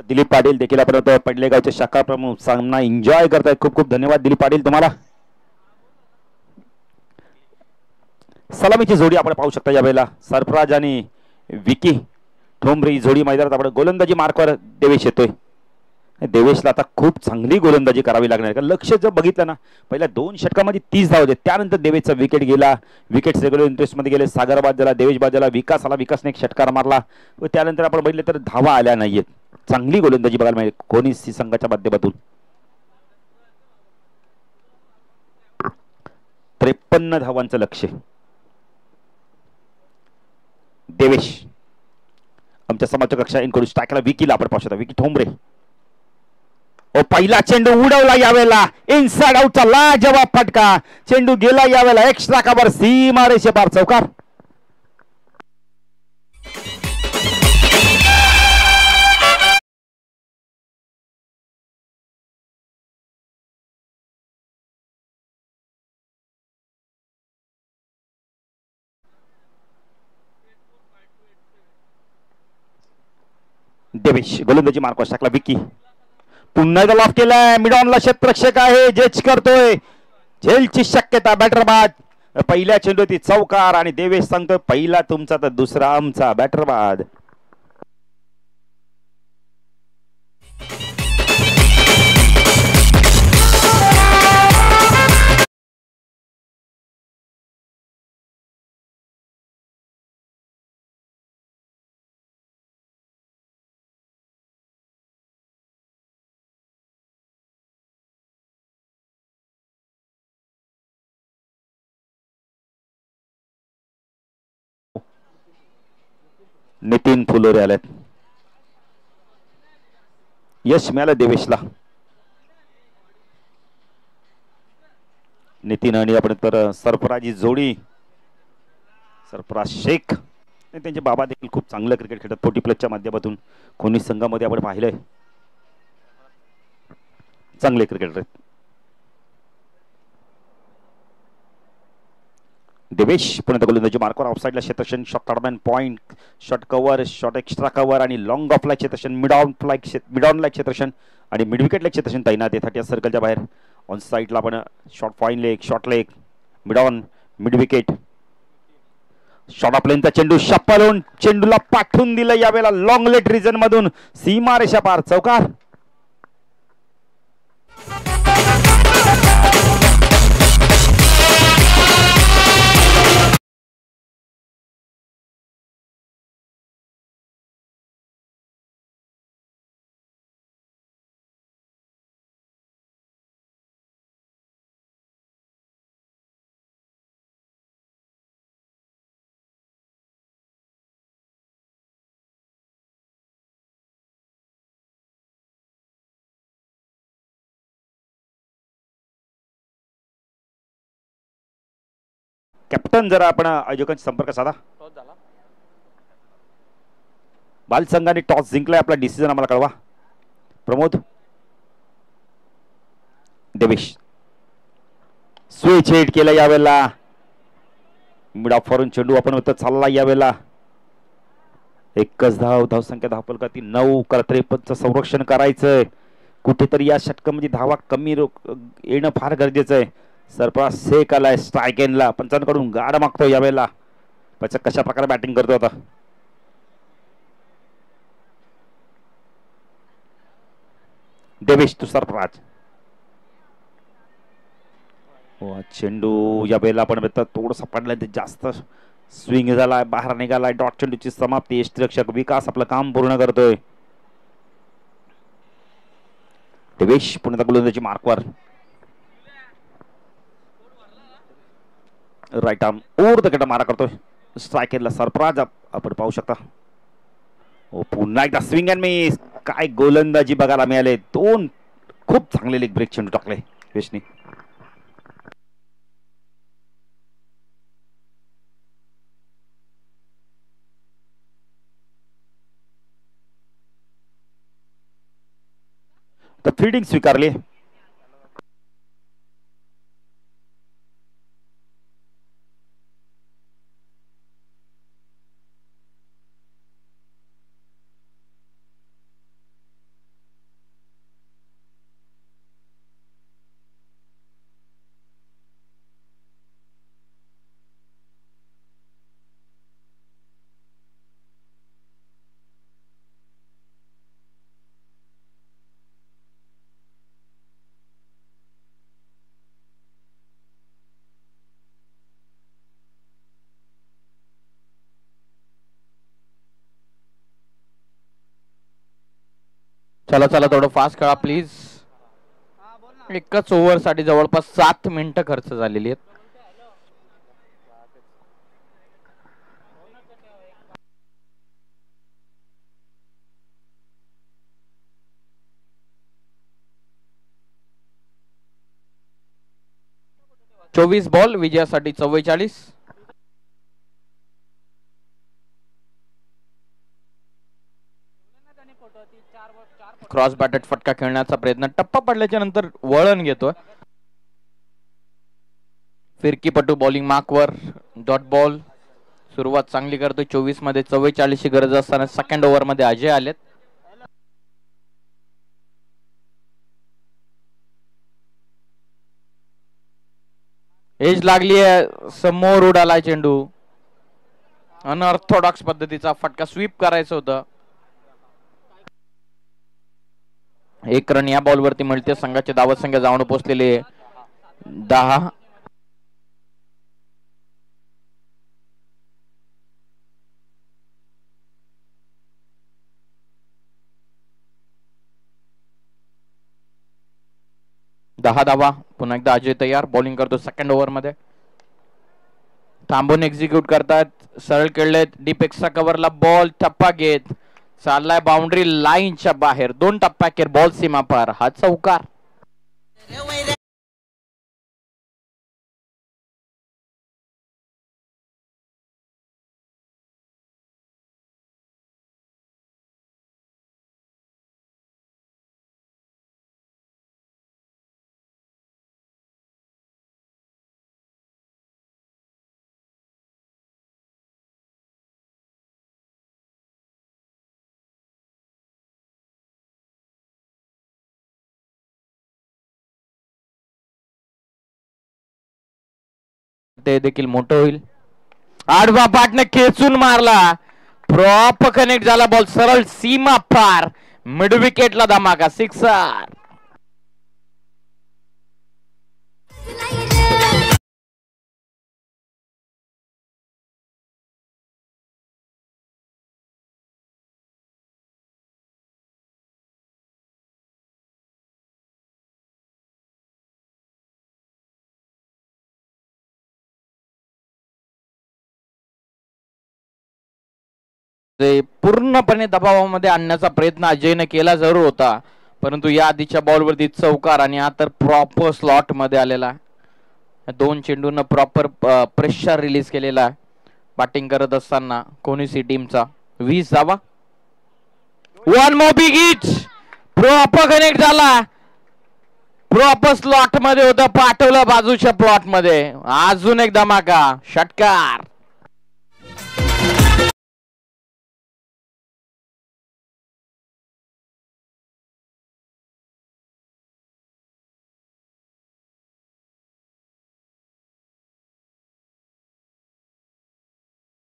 दिलीप पाटील देखील आपण पडलेगावचे शाखा प्रमुख सामना एन्जॉय करतायत. खूप खूप धन्यवाद दिलीप पाटील तुम्हाला. सलामीची जोडी आपण पाहू शकता यावेळेला. सरफराज आणि विकी ठोंबरे जोडी मैदानात आपण गोलंदाजी मार्कवर देवेश येतोय. देवेशला आता खूप चांगली गोलंदाजी करावी लागणार आहे. लक्ष जर बघितलं ना, पहिल्या 2 षटकामध्ये 30 धाव होते, त्यानंतर देवेशचा विकेट गेला. विकेट रेग्युलर इंटरेस्टमध्ये गेले. सागर बाद झाला, देवेश बाद झाला, विकास आला, विकासने एक षटकार मारला व त्यानंतर आपण बघितलं तर धावा आल्या नाहीयेत. चांगली गोलंदाजी बघायला मिळेल कोणीस संघाच्या माध्यमातून. 53 धावांचं लक्ष. देवेश आमच्या समाज कक्षा इनकडून टाकला विकीला आपण पाहू शकता. विकी ठोंबरे ओ पहिला चेंडू उडवला यावेळेला इनसाइड आउटचा लाजवाब फटका. चेंडू गेला यावेळेला एक्स्ट्रा कव्हर सीमा रेषे पार चौकार. देवेश गोलंदाजी मार्कॉस टाकला. विकी पुन्हा एकदा लॉफ केलाय. मिडॉनला क्षेत्ररक्षक आहे, जज करतोय. झेलची शक्यता. बॅटर बाद. पहिल्या चेंडू ती चौकार आणि देवेश सांगतोय पहिला तुमचा तर दुसरा आमचा. बॅटर बाद. नितीन फुलोरे आलेत. यश मिळालं देवेशला. नितीन आणि आपण तर सरफराजी जोडी. सरफराज शेख त्यांचे बाबा देखील खूप चांगलं क्रिकेट खेळतात. 40+ माध्यमातून कोणी संघामध्ये आपण पाहिलंय. चांगले क्रिकेटर आहेत. देवेश पुन्हा गोलंदाजी मार्कवर ऑफसाइडला क्षेत्रक्षण. Short third man point, short cover, short extra cover आणि लॉंग ऑफला क्षेत्रक्षण. मिडॉनला क्षेत्रक्षण आणि मिड विकेटला क्षेत्रक्षण तैनात आहे. या सर्कलच्या बाहेर ऑन साईडला आपण short fine leg, short leg, mid on, mid wicket. Short off लेनचा चेंडू शप्पलून चेंडूला पाठवून दिलं यावेळेला लॉंग लेट रिजन मधून सीमा रेषा पार चौकार. कॅप्टन जरा आपण आयोजकांशी संपर्क साधा. बाल संघाने टॉस जिंकलाय. आपला डिसिजन आम्हाला कळवा. प्रमोद. देवेश स्विच हिट केला यावेळेला. मिड ऑफ वरून चेंडू आपण होता चालला यावेळेला. एकच धावसंख्या धावफलकातील 9. 53चं संरक्षण करायचंय. कुठेतरी या षटकामध्ये धावा कमी येणं फार गरजेचं आहे. सरफराज शेख आलाय स्ट्राईक एंडला. पंचांकडून गाड मागतो यावेळेला. कशा प्रकारे बॅटिंग करतो आता. देवेश तू सरफराज. चेंडू यावेळेला आपण थोडंसं पडलं, जास्त स्विंग झालाय, बाहेर निघालाय. डॉट चेंडूची समाप्ती. यष्टिरक्षक विकास आपलं काम पूर्ण करतोय. देवेश पुन्हा गोलंदाजी मार्कवर. राईट आर्म ओव्हर द मारा करतोय. स्ट्रायकरला सरफराज आपण पाहू शकता. पुन्हा एकदा स्विंग अँड मिस. काय गोलंदाजी बघायला मिळाले. 2 खूप चांगले लेग ब्रेक चेंडू टाकले देवेशने. तर फिल्डिंग स्वीकारली. चला चला थोडं फास्ट खेळा प्लीज. एकच ओव्हर साठी जवळपास 7 मिनिटं खर्च झालेली आहेत. चोवीस बॉल विजयासाठी 44. क्रॉस बॅटेड फटका खेळण्याचा प्रयत्न, टप्पा पडल्याच्या नंतर वळण घेतोय. फिरकीपटू बॉलिंग मार्कवर. Dot ball. सुरुवात चांगली करतोय. 24 मध्ये 44 ची गरज असताना सेकंड ओव्हर मध्ये अजय आलेत. एज लागली आहे. समोर उडालाय चेंडू. अनऑर्थोडॉक्स पद्धतीचा फटका, स्वीप करायचं होतं. एक रन या बॉलवरती मिळते. संघाचे धावत संख्या जाऊन पोहोचलेले 10. धावा. पुन्हा एकदा अजय तयार. बॉलिंग करतो सेकंड ओव्हर मध्ये. थांबून एक्झिक्यूट करतात. सरळ खेळलेत. डीप एक्स्ट्रा कव्हरला बॉल टप्पा घेत चाललाय बाउंड्री लाईनच्या बाहेर. 2 टप्पा अखेर बॉल सीमा पार. हा चौकार. ते देखील मोठं होईल. आडवा पाटने खेचून मारला. प्रॉप कनेक्ट झाला बॉल. सरळ सीमा पार. मिड विकेटला धमाका. सिक्सर. पूर्णपणे दबावामध्ये आणण्याचा प्रयत्न अजयने केला जरूर होता, परंतु या आधीच्या बॉलवरती चौकार आणि आता प्रॉपर स्लॉट मध्ये आलेला. 2 चेंडूंना प्रॉपर प्रेशर रिलीज केलेला. बॅटिंग करत असताना कोणीसी टीमचा 20 धावा. 1 मोर बिग हिट. प्रॉपर कनेक्ट झाला. प्रॉपर स्लॉट मध्ये होता. पाठवलं बाजूच्या प्लॉट मध्ये. अजून एक धमाका. षटकार.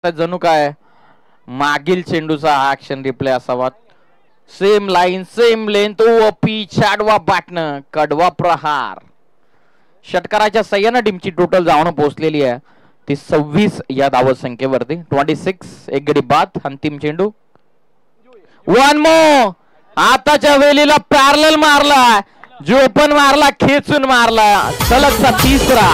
जणू काय मागील चेंडूचा हा ऍक्शन रिप्ले असावा. सेम लाईन, सेम लेंथ, ओ पिच, आडवा पाटणं, कडवा प्रहार. षटकाराच्या सह्यानं टीमची टोटल जाऊन पोहोचलेली आहे ती 26 या धावत संख्येवरती. 26. एक गडी बाद. अंतिम चेंडू. 1 मोर. आताच्या वेळेला पॅरलल मारला. जो पण मारला खेचून मारला. सलगचा 3रा.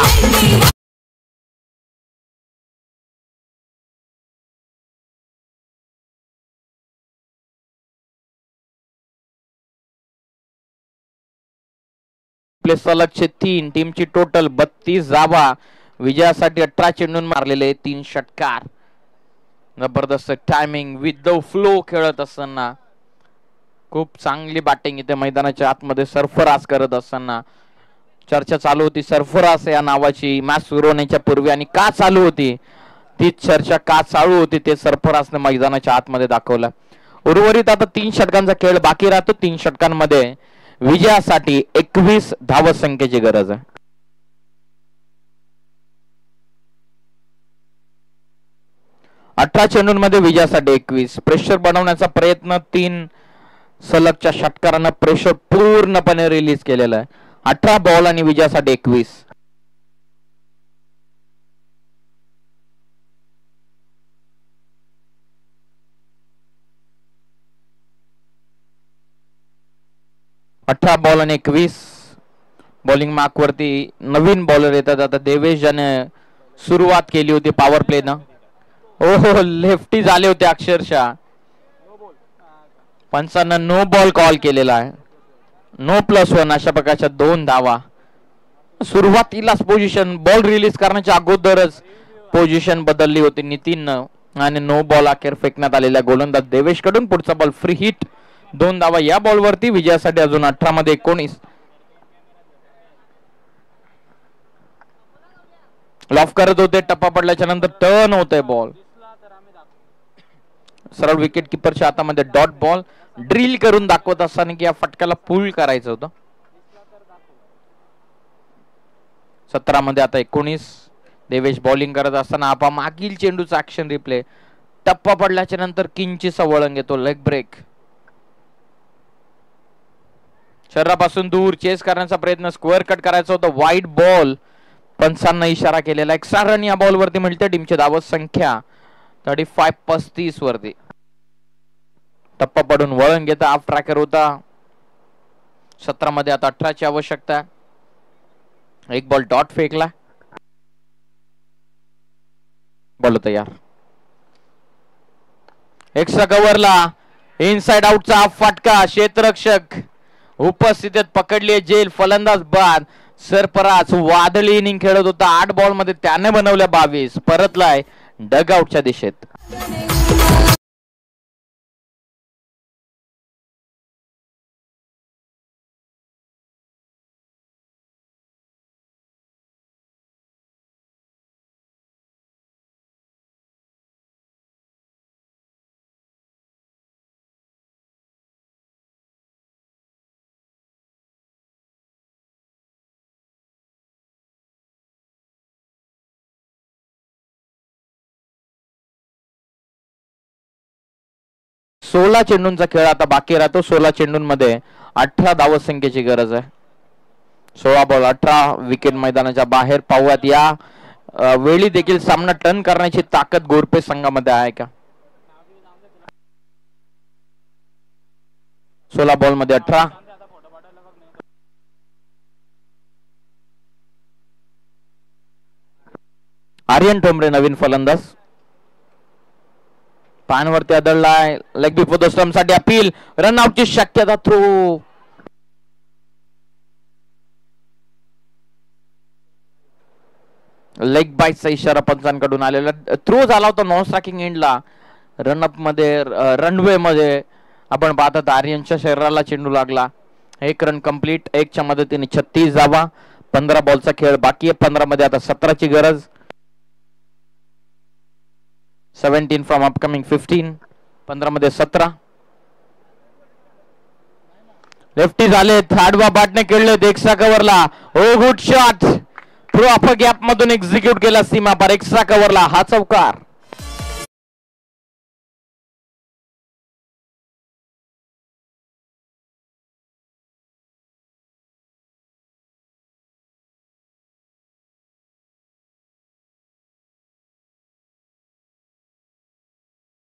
सलगचे 3. टीमची टोटल 32 धावा. विजयासाठी 18 चेंडून मारलेले 3 षटकार. जबरदस्त टायमिंग विथ द फ्लो खेळत असताना खूप चांगली बॅटिंग इथे मैदानाच्या आतमध्ये सरफराज करत असताना. चर्चा चालू होती सरफराज या नावाची मॅच सुरू होण्याच्या पूर्वी, आणि का चालू होती तीच चर्चा का चालू होती ते सरफराजने मैदानाच्या आतमध्ये दाखवलं. उर्वरित आता 3 षटकांचा खेळ बाकी राहतो. 3 षटकांमध्ये विजयासाठी 21 धावत संख्येची गरज आहे. अठरा चेंडूंमध्ये विजयासाठी 21. प्रेशर बनवण्याचा प्रयत्न 3 सलगच्या षटकारांना प्रेशर पूर्णपणे रिलीज केलेला आहे. 18 बॉल आणि विजयासाठी 21. 18 बॉल आणि 21. बॉलिंग मार्क वरती नवीन बॉलर येतात. आता देवेश ज्याने सुरुवात केली होती पॉवर प्ले न. हो लेफ्टी झाले होते अक्षरशः. पंचांना नो बॉल कॉल केलेला आहे. नो +1 अशा प्रकारच्या 2 धावा. सुरुवातीलाच पोझिशन बॉल रिलीज करण्याच्या अगोदरच पोझिशन बदलली होती नितीननं आणि नो बॉल अखेर फेकण्यात आलेला गोलंदाज देवेश कडून. पुढचा बॉल फ्री हिट. 2 धावा या बॉलवरती. विजयासाठी अजून 18 मध्ये 19. लॉफ करत होते. टप्पा पडल्याच्या नंतर टर्न होतोय बॉल. सरळ विकेट किपरच्या हातामध्ये डॉट बॉल. ड्रिल करून दाखवत असताना की या फटक्याला पुल करायचं होतं. 17 मध्ये आता 19. देवेश बॉलिंग करत असताना आपा मागील चेंडूचा ऍक्शन रिप्ले. टप्पा पडल्याच्या नंतर किंचितसा वळण घेतो. Leg break. शरीरापासून दूर चेस करण्याचा प्रयत्न. स्क्वेअर कट करायचा होता. Wide ball. पंचांना इशारा केलेला. 1 रन या बॉल वरती मिळते. टीमची धावत संख्या 35 वरती. टप्पा पडून वळण घेता. हाफ ट्रॅकर होता. 17 मध्ये आता 18 ची आवश्यकता. एक बॉल डॉट फेकला. बॉल तयार. एक्स्ट्रा कव्हरला इनसाइड आउटचा फटका. क्षेत्ररक्षक उपस्थितीत पकडली जेल. फलंदाज बाद. सरफराज वादळी इनिंग खेळत होता. 8 बॉल मध्ये त्याने बनवल्या 22. परतलाय डगआउटच्या दिशेत. सोळा चेंडूंचा खेळ आता बाकी राहतो. 16 चेंडूंमध्ये 18 धावत संख्येची गरज आहे. 16 बॉल 18. विकेट मैदानाच्या बाहेर. पाहूयात या वेळी देखील सामना टर्न करण्याची ताकद गोरपे संघामध्ये आहे का. 16 बॉल मध्ये 18. आर्यन ठोंबरे नवीन फलंदाज. पानवरती आदळलाय. लेग बिफोर द स्टंप साठी अपील. रनआउटची शक्यता. थ्रो. लेग बाईटचा इशारा पंचांकडून आलेला. थ्रो झाला होता नॉन स्ट्रायकिंग एंडला. रनअप मध्ये रनवे मध्ये आपण पाहतात आर्यनच्या शरीराला चेंडू लागला. 1 रन कंप्लीट. 1 च्या मदतीने 36 धावा. 15 बॉलचा खेळ बाकी आहे. 15 मध्ये आता 17 ची गरज. 17 फ्रॉम अपकमिंग 15. 15 मध्ये 17. लेफ्टी झाले. आडवा बॅटने खेळले. एक्स्ट्रा कव्हरला. ओ गुड शॉट. थ्रो अपर गॅप मधून एक्झिक्यूट केला सीमा पार. एक्स्ट्रा कव्हरला हा चौकार.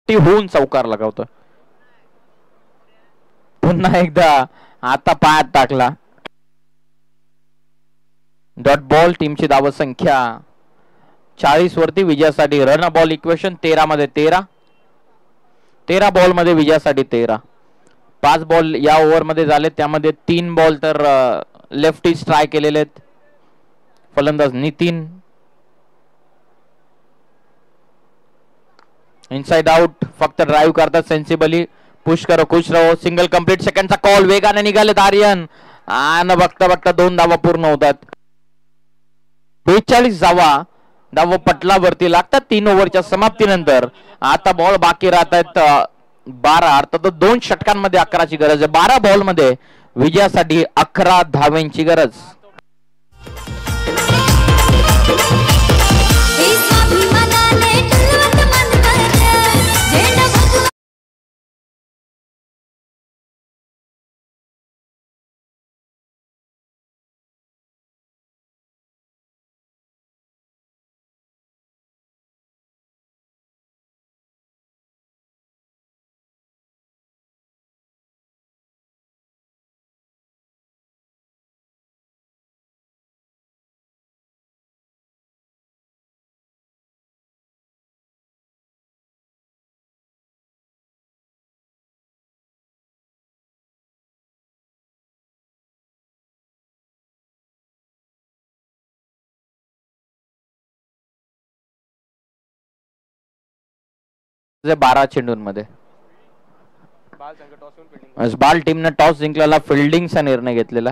होऊन चौकार लगावतो. पुन्हा एकदा आता पायात टाकला. Dot ball. टीमची धावत संख्या 40 वरती. विजयासाठी रन बॉल इक्वेशन. 13 मध्ये 13. 13 बॉल मध्ये विजयासाठी 13. 5 बॉल या ओव्हर मध्ये झाले. त्यामध्ये 3 बॉल तर लेफ्टी ट्राय केलेले आहेत. फलंदाज नितीन. Inside out. फक्त ड्राईव्ह करतात सेन्सिबली. पुश करो खुश रहो. Single complete. सेकंडचा कॉल. वेगाने निघालेत आर्यन आणि बघता बघता 2 धावा पूर्ण होतात. 42 धावा पटलावरती लागतात 3 ओव्हरच्या समाप्तीनंतर. आता बॉल बाकी राहत आहेत 12. अर्थात 2 षटकांमध्ये 11 ची गरज आहे. 12 बॉल मध्ये विजयासाठी 11 धावांची गरज. 12 चेंडूंमध्ये. बाल टीमने टॉस जिंकलेला, फिल्डिंगचा निर्णय घेतलेला.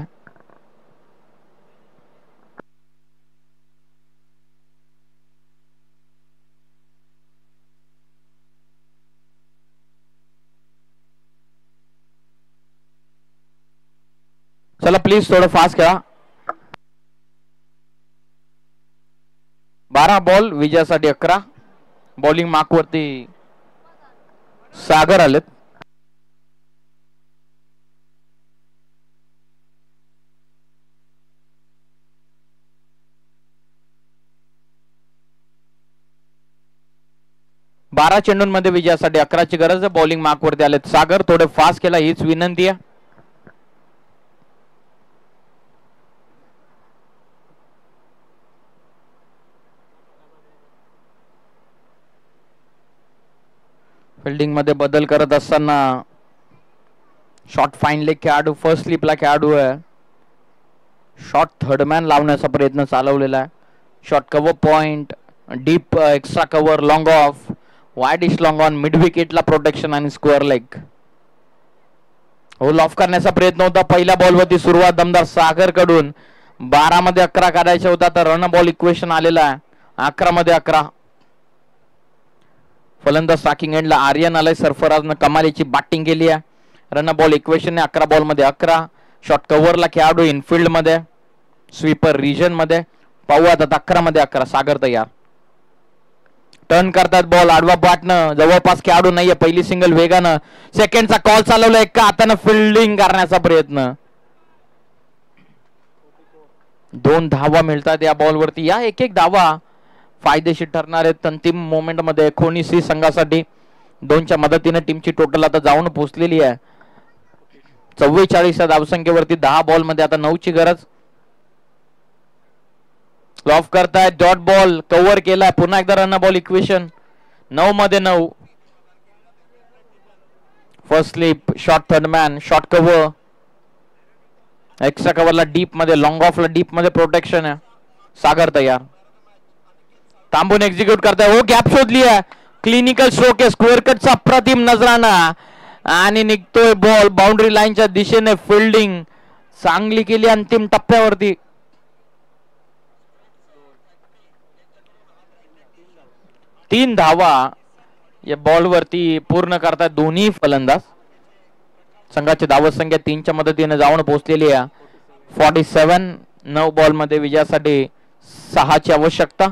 चला प्लीज थोडं फास्ट खेळा. 12 बॉल विजयासाठी 11. बॉलिंग मार्क वरती सागर आलेत. बारा चेंडूंमध्ये विजयासाठी 11ची गरज आहे. बॉलिंग मार्क वरती आलेत सागर. थोडे फास्ट केला हीच विनंती आहे. फिल्डिंग मध्ये बदल करत असताना शॉर्ट फाईन लेग खेळाडू, फर्स्ट स्लिपला खेळाडू आहे. शॉर्ट थर्डमॅन लावण्याचा प्रयत्न चालवलेला आहे. Short cover point, deep extra cover, long of, wide इश लॉंग ऑन, मिड विकेटला प्रोटेक्शन आणि स्क्वेअर लेग. होल ऑफ करण्याचा प्रयत्न होता. पहिल्या बॉलवरती सुरुवात दमदार सागर कडून. 12 मध्ये 11 काढायचा होता तर रन बॉल इक्वेशन आलेला आहे. 11 मध्ये 11. फलंदाज स्ट्रायकिंग एंडला आर्यन आलाय. सरफराजनं कमालीची बॅटिंग केली आहे. रन बॉल इक्वेशन 11 बॉल मध्ये 11. शॉर्ट कव्हरला खेळाडू इनफिल्ड मध्ये, स्वीपर रिजन मध्ये. पाहूयात आता 11 मध्ये 11. सागर तयार. टर्न करतात बॉल आडवा बाटनं. जवळपास खेळाडू नाहीये. पहिली सिंगल वेगानं. सेकंडचा कॉल चालवला. एका हातानं फिल्डिंग करण्याचा प्रयत्न. 2 धावा मिळतात या बॉलवरती. या एक एक धावा फायदेशीर ठरणार आहेत अंतिम मोमेंट मध्ये. खोनीसी संघासाठी 2च्या मदतीने टीमची टोटल आता जाऊन पोहोचलेली आहे 44 धावसंख्येवरती. 10 बॉल मध्ये आता 9ची गरज. ऑफ करतायत. डॉट बॉल कव्हर केलाय. पुन्हा एकदा रन बॉल इक्वेशन. 9 मध्ये 9. First slip, short third man, short cover, extra कव्हरला डीप मध्ये, लॉंग ऑफला डीप मध्ये प्रोटेक्शन आहे. सागर तयार. थांबून एक्झिक्यूट करताय. हो गॅप शोधली आहे. क्लिनिकल स्ट्रोक आहे. स्क्वेअर कटचा अप्रतिम नजराना आणि निघतोय बॉल बाउंड्री लाईनच्या दिशेने. फिल्डिंग चांगली केली अंतिम टप्प्यावरती. तीन धावा या बॉलवरती पूर्ण करतात दोन्ही फलंदाज. संघाची धावत संख्या 3च्या मदतीने जाऊन पोहोचलेली आहे 47. 9 बॉल मध्ये विजयासाठी 6ची आवश्यकता.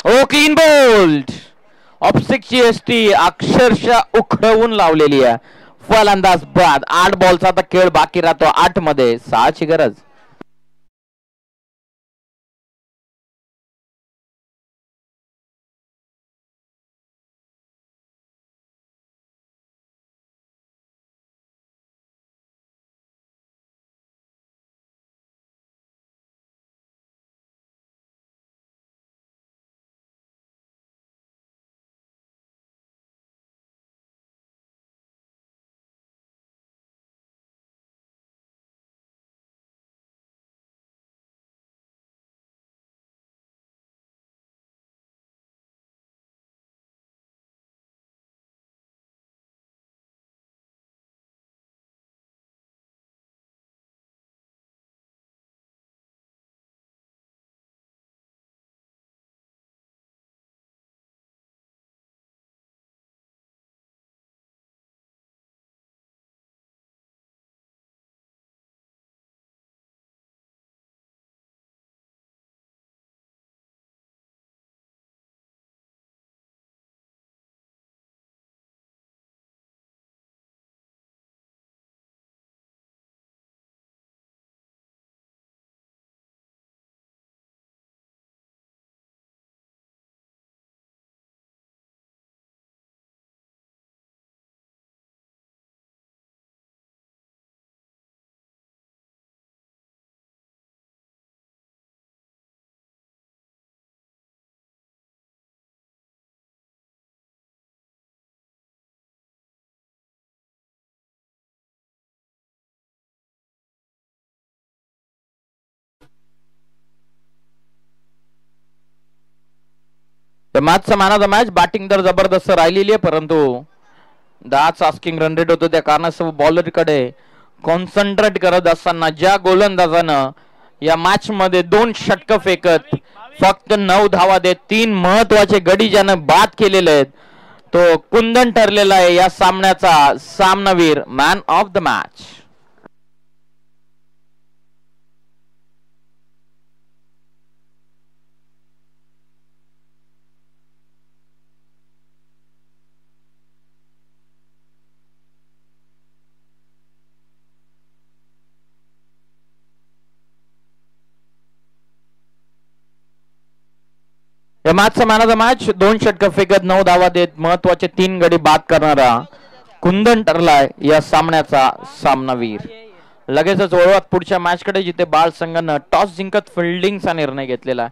ओ क्लीन बोल्ड. ऑफस्टिकची एसटी अक्षरशः उखडवून लावलेली आहे. फलंदाज बाद. 8 बॉलचा आता खेळ बाकी राहतो. 8 मध्ये 6ची गरज. मॅचचा man of the match. Batting तर जबरदस्त राहिलेली आहे, परंतु 10च आस्किंग रन रेट होतं, त्या कारणास्तव बॉलरकडे कॉन्सन्ट्रेट करत असताना ज्या गोलंदाजानं या मॅच मध्ये 2 षटक फेकत फक्त 9 धावा देत 3 महत्वाचे गडी ज्यानं बाद केलेले आहेत, तो कुंदन ठरलेला आहे या सामन्याचा सामनावीर, मॅन ऑफ द मॅच. या मॅचचा मॅन ऑफ द मॅच 2 षटक फेकत 9 धावा देत महत्वाचे 3 गडी बाद करणारा कुंदन ठरलाय या सामन्याचा सामनावीर. लगेचच वळवात पुढच्या मॅच कडे, जिथे बाळ संघानं टॉस जिंकत फिल्डिंगचा निर्णय घेतलेला.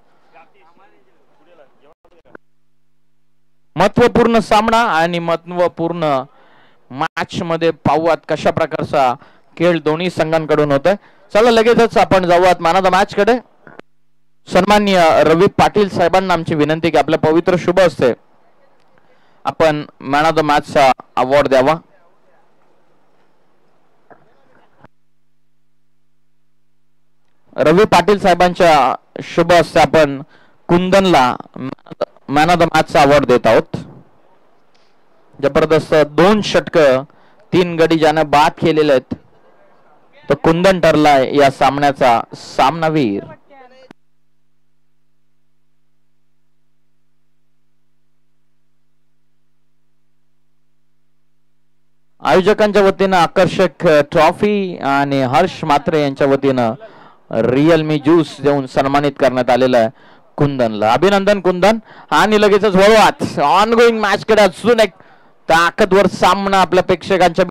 महत्वपूर्ण सामना आणि महत्वपूर्ण मॅच मध्ये पाहूयात कशा प्रकारचा खेळ दोन्ही संघांकडून होतोय. चला लगेचच आपण जाऊयात मॅन ऑफ द मॅच कडे. सन्माननीय रवी पाटील साहेबांना आमची विनंती की आपल्या पवित्र शुभ हस्ते आपण मॅन ऑफ द मॅचचा अवॉर्ड द्यावा. रवी पाटील साहेबांच्या शुभ हस्ते आपण कुंदनला मॅन ऑफ द मॅचचा अवॉर्ड देत आहोत. जबरदस्त 2 षटक 3 गडी ज्यानं बाद केलेले आहेत, तो कुंदन ठरलाय या सामन्याचा सामनावीर. आयोजकांच्या वतीनं आकर्षक ट्रॉफी आणि हर्ष मात्रे यांच्या वतीनं रिअलमी ज्यूस देऊन सन्मानित करण्यात आलेलं आहे कुंदनला. अभिनंदन कुंदन. आणि लगेचच वळवात ऑन गोईंग मॅच कडे अजून एक ताकदवर सामना आपल्या प्रेक्षकांच्या